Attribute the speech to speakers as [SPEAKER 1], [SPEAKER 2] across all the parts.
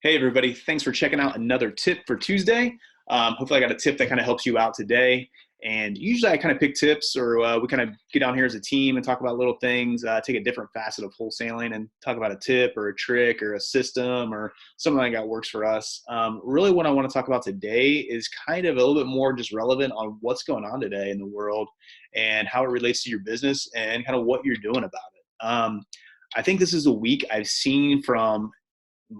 [SPEAKER 1] Hey everybody, thanks for checking out another tip for Tuesday. Hopefully I got a tip that kind of helps you out today. And usually I kind of pick tips or we kind of get on here as a team and talk about little things, take a different facet of wholesaling and talk about a tip or a trick or a system or something like that works for us. Really what I want to talk about today is kind of a little bit more just relevant on what's going on today in the world and how it relates to your business and kind of what you're doing about it. I think this is a week I've seen from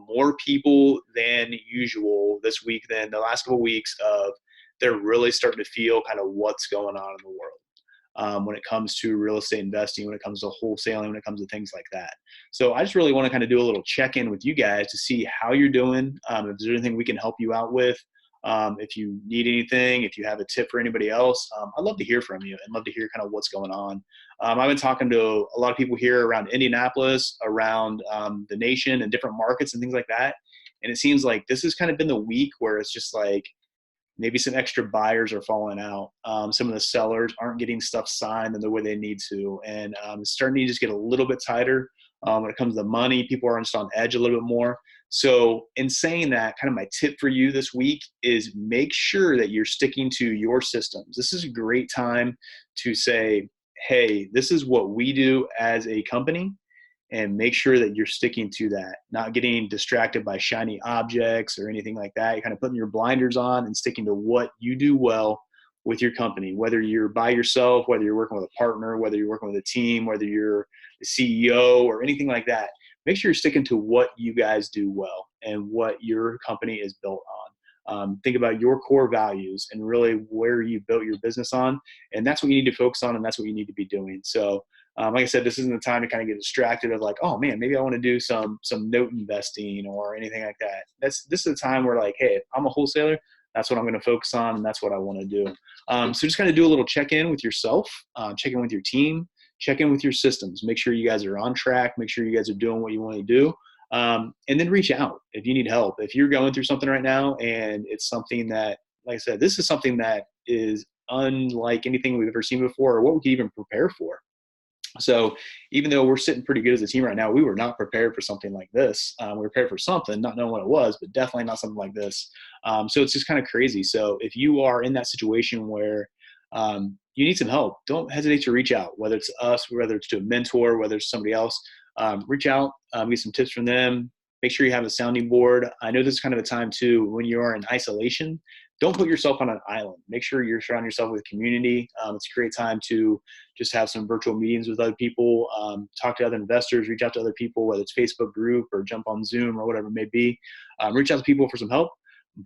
[SPEAKER 1] more people than usual this week than the last couple of weeks of they're really starting to feel kind of what's going on in the world when it comes to real estate investing, when it comes to wholesaling, when it comes to things like that. So I just really want to kind of do a little check-in with you guys to see how you're doing, if there's anything we can help you out with. If you need anything, if you have a tip for anybody else, I'd love to hear from you and love to hear kind of what's going on. I've been talking to a lot of people here around Indianapolis, around the nation and different markets and things like that. And it seems like this has kind of been the week where it's just like maybe some extra buyers are falling out. Some of the sellers aren't getting stuff signed in the way they need to. And it's starting to just get a little bit tighter when it comes to money. People are just on edge a little bit more. So in saying that, kind of my tip for you this week is make sure that you're sticking to your systems. This is a great time to say, hey, this is what we do as a company, and make sure that you're sticking to that, not getting distracted by shiny objects or anything like that. You're kind of putting your blinders on and sticking to what you do well with your company, whether you're by yourself, whether you're working with a partner, whether you're working with a team, whether you're the CEO or anything like that. Make sure you're sticking to what you guys do well and what your company is built on. Think about your core values and really where you built your business on. And that's what you need to focus on, and that's what you need to be doing. So like I said, this isn't the time to kind of get distracted of like, oh man, maybe I want to do some note investing or anything like that. This is a time where like, hey, if I'm a wholesaler, that's what I'm going to focus on, and that's what I want to do. So just kind of do a little check-in with yourself, check in with your team, check in with your systems. Make sure you guys are on track. Make sure you guys are doing what you want to do. And then reach out if you need help. If you're going through something right now and it's something that, like I said, this is something that is unlike anything we've ever seen before or what we could even prepare for. So even though we're sitting pretty good as a team right now, we were not prepared for something like this. We were prepared for something, not knowing what it was, but definitely not something like this. So it's just kind of crazy. So if you are in that situation where you need some help, don't hesitate to reach out, whether it's us, whether it's to a mentor, whether it's somebody else. Reach out, get some tips from them. Make sure you have a sounding board. I know this is kind of a time too when you are in isolation. Don't put yourself on an island. Make sure you're surrounding yourself with community. It's a great time to just have some virtual meetings with other people, talk to other investors, reach out to other people, whether it's Facebook group or jump on Zoom or whatever it may be. Reach out to people for some help,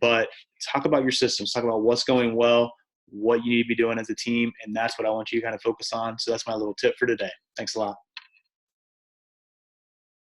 [SPEAKER 1] but talk about your systems, talk about what's going well, what you need to be doing as a team, and that's what I want you to kind of focus on. So that's my little tip for today. Thanks a lot.